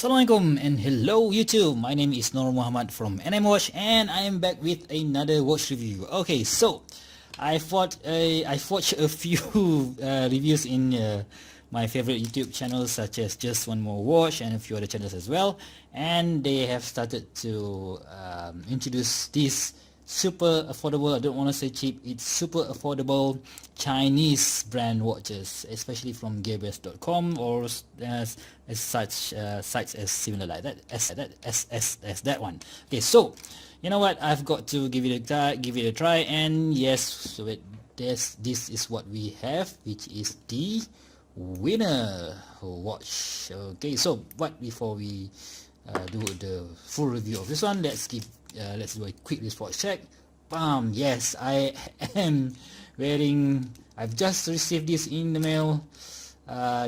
Assalamualaikum and hello YouTube. My name is Nur Muhammad from NM Watch and I am back with another watch review. Okay, so I've watched a few reviews in my favorite YouTube channels such as Just One More Watch and a few other channels as well, and they have started to introduce this super affordable, I don't want to say cheap, it's super affordable Chinese brand watches, especially from gearbest.com or such sites as similar like that as that one. Okay, so you know what, I've got to give it a try, and yes, so this is what we have, which is the winner watch. Okay, so before we do the full review of this one, let's do a quick wristwatch check. Bam! Yes, I am wearing. I've just received this in the mail.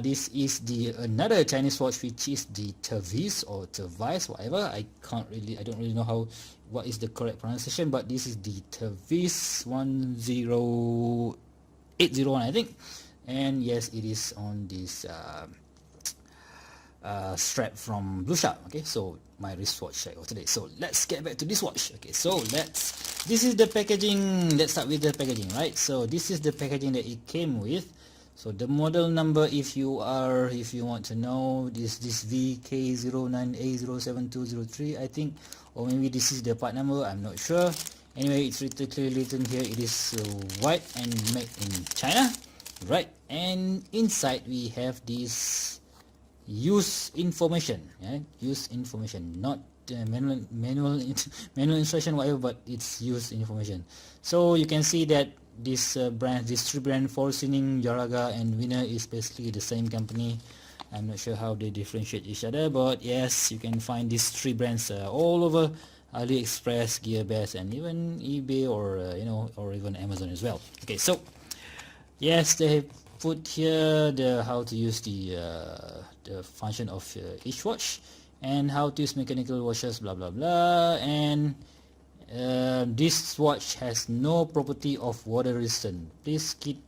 This is another Chinese watch, which is the Tervis or Tervis, whatever. I don't really know what is the correct pronunciation, but this is the Tervis 10801, I think. And yes, it is on this strap from Blue Shark. Okay, so my wristwatch check of today. So let's get back to this watch. Okay, so this is the packaging. Let's start with the packaging, right? So this is the packaging that it came with. So the model number, if you want to know, this VK098072003, I think, or maybe this is the part number, I'm not sure. Anyway, it's clearly written here, it is white and made in China, right? And inside we have this use information, use information, not manual instruction, whatever, but it's use information. So you can see that this three brand, Fortuning, Yaraga and Winner, is basically the same company. I'm not sure how they differentiate each other, but yes, you can find these three brands all over AliExpress, GearBest, and even eBay, or or even Amazon as well. Okay, so yes, they put here how to use the function of each watch and how to use mechanical watches, blah blah blah. And this watch has no property of water resistant. Please keep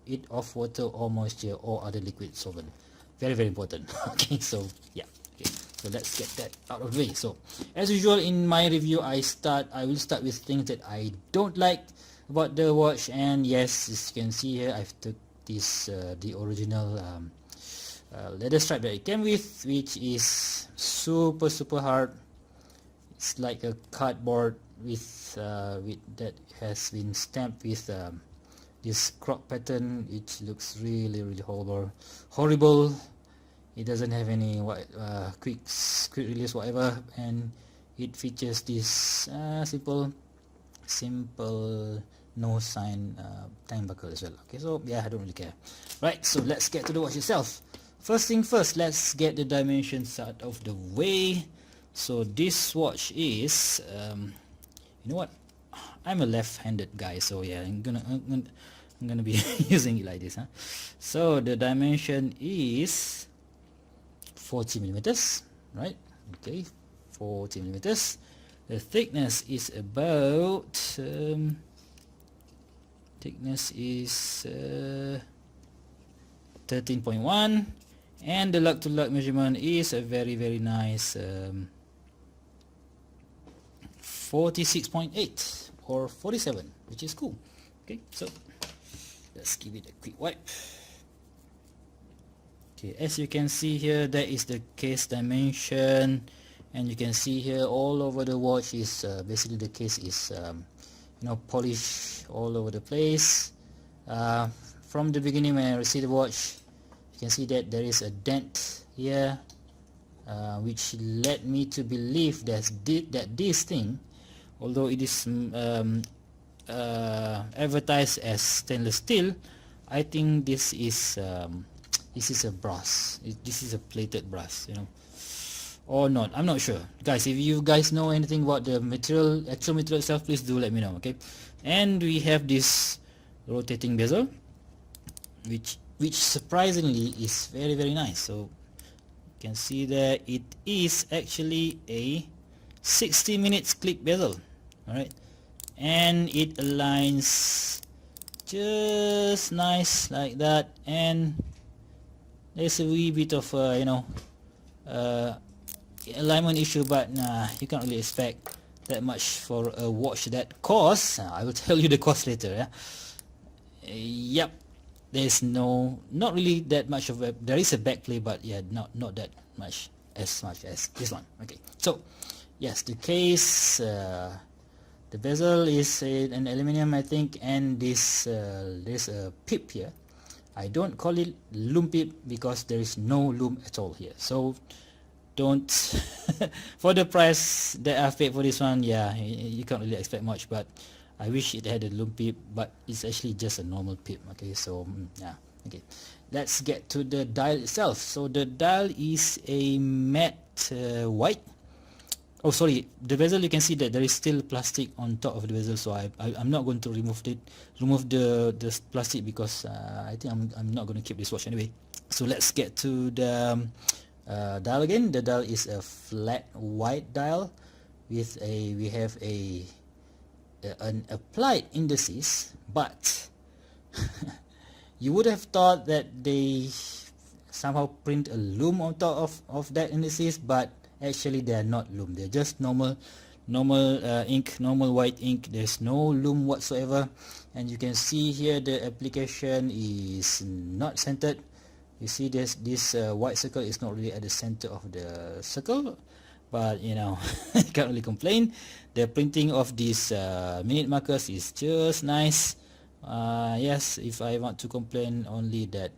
it off water or moisture or other liquid solvent. Very very important. Okay, so yeah. Okay, so let's get that out of the way. So as usual in my review, I will start with things that I don't like about the watch. And yes, as you can see here, I've took this the original leather stripe that it came with, which is super hard. It's like a cardboard with that has been stamped with this croc pattern. It looks really horrible. It doesn't have any quick release whatever, and it features this simple no sign time buckle as well. Okay, so yeah, I don't really care. Right, so let's get to the watch itself. First thing first, let's get the dimensions out of the way. So this watch is you know what, I'm a left-handed guy, so yeah, I'm gonna be using it like this, huh? So the dimension is 40 millimeters, right? Okay, 40 millimeters. The thickness is about 13.1, and the lug-to-lug measurement is a very nice 46.8 or 47, which is cool. Okay, so let's give it a quick wipe. Okay, as you can see here, that is the case dimension, and you can see here all over the watch is basically the case is polished all over the place. From the beginning when I received the watch, you can see that there is a dent here, which led me to believe that this thing, although it is advertised as stainless steel, I think this is a brass. This is a plated brass, or not. I'm not sure, guys. If you guys know anything about the actual material itself, please do let me know. Okay, and we have this rotating bezel, which surprisingly is very nice. So you can see that it is actually a 60 minutes click bezel. Alright, and it aligns just nice like that, and there's a wee bit of alignment issue, but nah, you can't really expect that much for a watch that costs. I will tell you the cost later. Yeah. Yep. There's not really that much of a. There is a backplay, but yeah, not that much as this one. Okay. So yes, the case. The bezel is an aluminium, I think, and this there's a pip here. I don't call it lume pip because there is no lume at all here. So don't for the price that I've paid for this one, yeah, you can't really expect much. But I wish it had a lume pip, but it's actually just a normal pip. Okay, so yeah, okay. Let's get to the dial itself. So the dial is a matte white. Oh, sorry, the bezel, you can see that there is still plastic on top of the bezel, so I'm not going to remove the plastic because I think I'm not going to keep this watch anyway. So let's get to the dial again. The dial is a flat white dial with we have an applied indices, but you would have thought that they somehow print a lume on top of that indices, but actually they are not lume. They're just normal ink, normal white ink. There's no lume whatsoever, and you can see here the application is not centered. You see this white circle is not really at the center of the circle, but you know, you can't really complain. The printing of these minute markers is just nice. Yes, if I want to complain, only that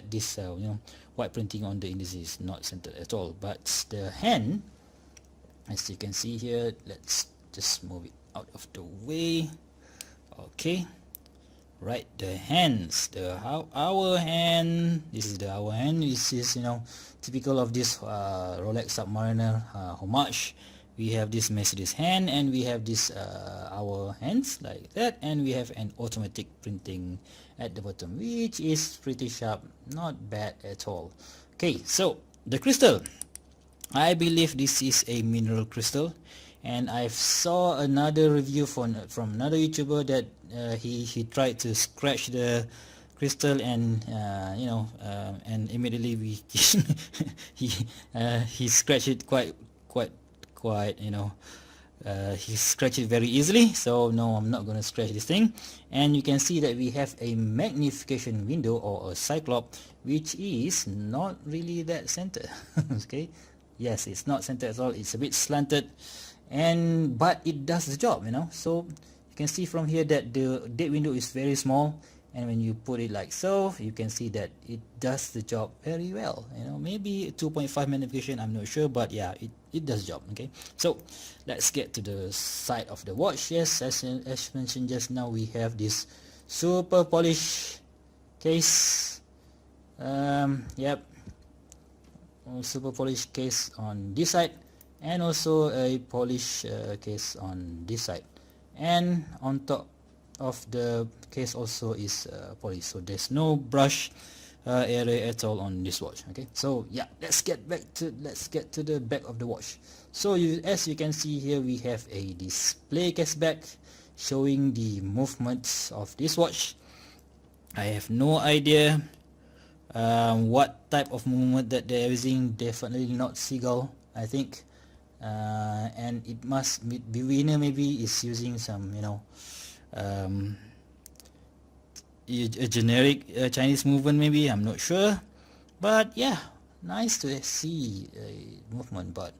this you know, white printing on the indices is not centered at all. But the hand, as you can see here, let's just move it out of the way. Okay, right, the hands, the hour hand. This is the hour hand. This is, you know, typical of this Rolex Submariner homage. We have this Mercedes hand, and we have this hour hands like that, and we have an automatic printing at the bottom, which is pretty sharp, not bad at all. Okay, so the crystal, I believe this is a mineral crystal, and I saw another review from another YouTuber that he tried to scratch the crystal, and you know, and immediately he scratched it quite you know, he scratched it very easily. So no, I'm not going to scratch this thing. And you can see that we have a magnification window, or a cyclops, which is not really that centered. Okay, yes, it's not centered at all. It's a bit slanted, but it does the job, you know. So you can see from here that the date window is very small, and when you put it like so, you can see that it does the job very well. You know, maybe 2.5 magnification, I'm not sure, but yeah, it does the job. Okay, so let's get to the side of the watch. Yes, as mentioned just now, we have this super polished case. Yep, super polished case on this side, and also a polished case on this side, and on top of the case also is polished, so there's no brush area at all on this watch. Okay, so yeah, let's get to the back of the watch. So as you can see here, we have a display case back showing the movements of this watch. I have no idea what type of movement that they're using. Definitely not seagull, I think, and it must be winner, maybe is using some, you know, a generic Chinese movement, maybe, I'm not sure. But yeah, nice to see a movement, but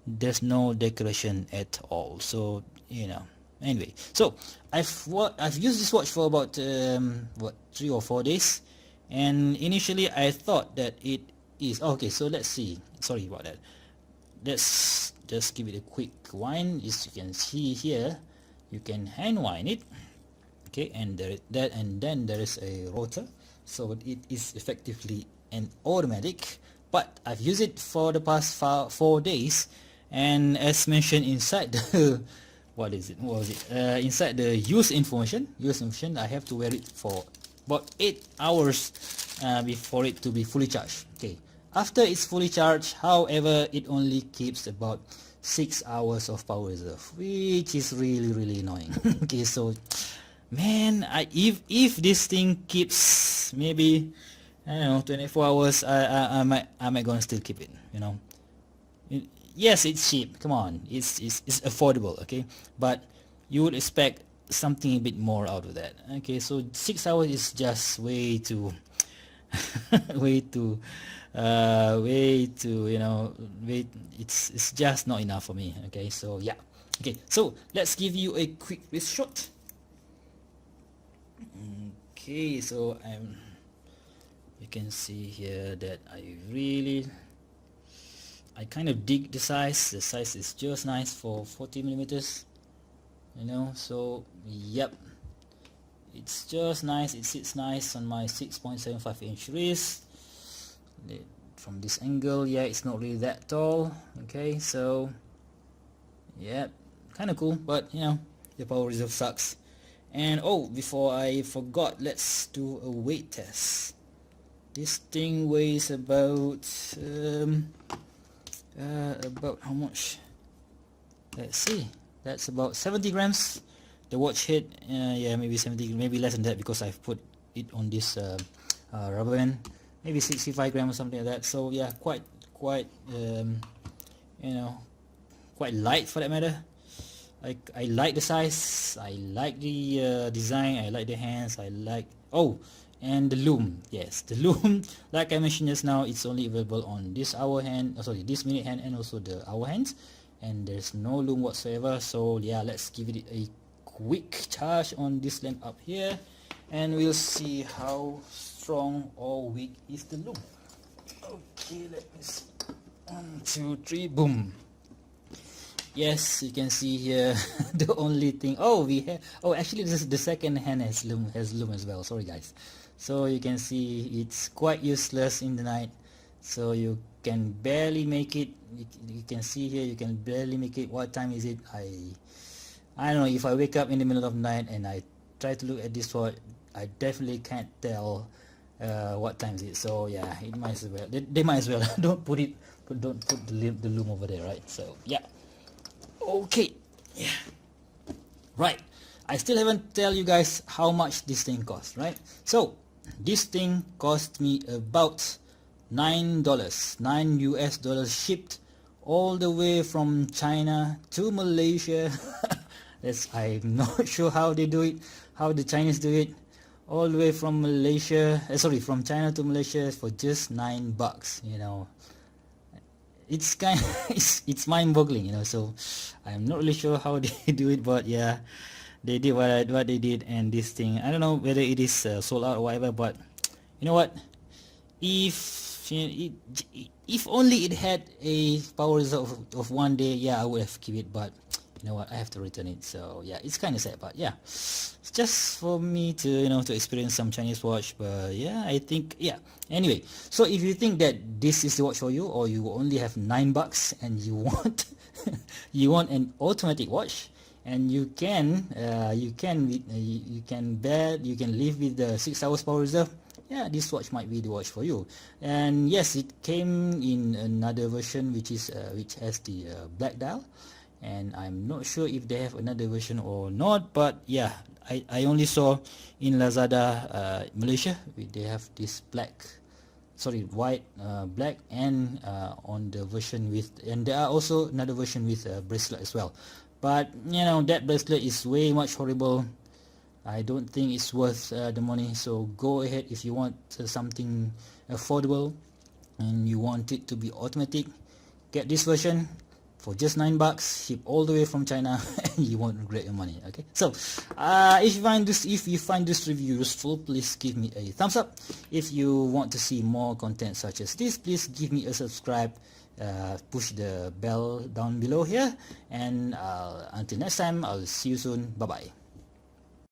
there's no decoration at all. So you know, anyway, so I've used this watch for about 3 or 4 days, and initially I thought that it is okay. So let's see, sorry about that. Let's just give it a quick wind. As you can see here, you can hand wind it. Okay, and then there is a rotor, so it is effectively an automatic. But I've used it for the past 4 days, and as mentioned inside the what was it inside the use information, I have to wear it for about 8 hours before it to be fully charged. Okay, after it's fully charged, however, it only keeps about 6 hours of power reserve, which is really annoying. Okay, so man, if this thing keeps maybe, I don't know, 24 hours, I might gonna still keep it, you know. yes, it's cheap. Come on, it's affordable, okay? But you would expect something a bit more out of that. Okay, so 6 hours is just way too way too you know, it's just not enough for me. Okay, so yeah. Okay, so let's give you a quick wrist shot. Okay, so you can see here that I kind of dig the size. The size is just nice for 40 millimeters, you know. So yep, it's just nice. It sits nice on my 6.75 inch wrist. From this angle, yeah, it's not really that tall. Okay, so yeah, kind of cool, but you know, the power reserve sucks. And oh, before I forgot, let's do a weight test. This thing weighs about how much? Let's see. That's about 70 grams. The watch head, yeah, maybe 70, maybe less than that because I've put it on this rubber band. Maybe 65 grams or something like that. So yeah, quite you know, quite light for that matter. I like the size, I like the design, I like the hands, I like, oh, and the Lume. Yes, the Lume, like I mentioned just now, it's only available on this hour hand, sorry, this minute hand, and also the hour hands, and there's no Lume whatsoever. So yeah, let's give it a quick charge on this lamp up here, and we'll see how strong or weak is the Lume. Okay, let me see. 1, 2, 3, boom. Yes, you can see here the only thing. Oh, we have. Oh, actually, this is the second hand has Lume as well. Sorry, guys. So you can see it's quite useless in the night. So you can barely make it. You can see here you can barely make it. What time is it? I don't know. If I wake up in the middle of the night and I try to look at this watch, I definitely can't tell what time is it. So yeah, it might as well. They might as well don't put the Lume over there, right? So yeah. Okay, yeah, right. I still haven't tell you guys how much this thing costs, right? So this thing cost me about $9 US dollars, shipped all the way from China to Malaysia. I'm not sure how they do it, how the Chinese do it, all the way from Malaysia, from China to Malaysia for just $9, you know. It's kind of, it's mind-boggling, you know. So I'm not really sure how they do it, but yeah, they did what they did. And this thing, I don't know whether it is sold out or whatever, but you know what, if only it had a power reserve of 1 day, yeah, I would have kept it. But you know what, I have to return it. So yeah, it's kind of sad, but yeah, it's just for me to, you know, to experience some Chinese watch. But yeah, I think, yeah, anyway, so if you think that this is the watch for you, or you only have $9 and you want you want an automatic watch, and you can live with the 6 hours power reserve, yeah, this watch might be the watch for you. And yes, it came in another version which has the black dial, and I'm not sure if they have another version or not. But yeah, I only saw in Lazada Malaysia, they have this white, black, and on the version with, and there are also another version with a bracelet as well. But you know, that bracelet is way much horrible. I don't think it's worth the money. So go ahead, if you want something affordable and you want it to be automatic, get this version for just $9, ship all the way from China, and you won't regret your money. Okay, so if you find this review useful, please give me a thumbs up. If you want to see more content such as this, please give me a subscribe, push the bell down below here, and until next time, I'll see you soon. Bye bye.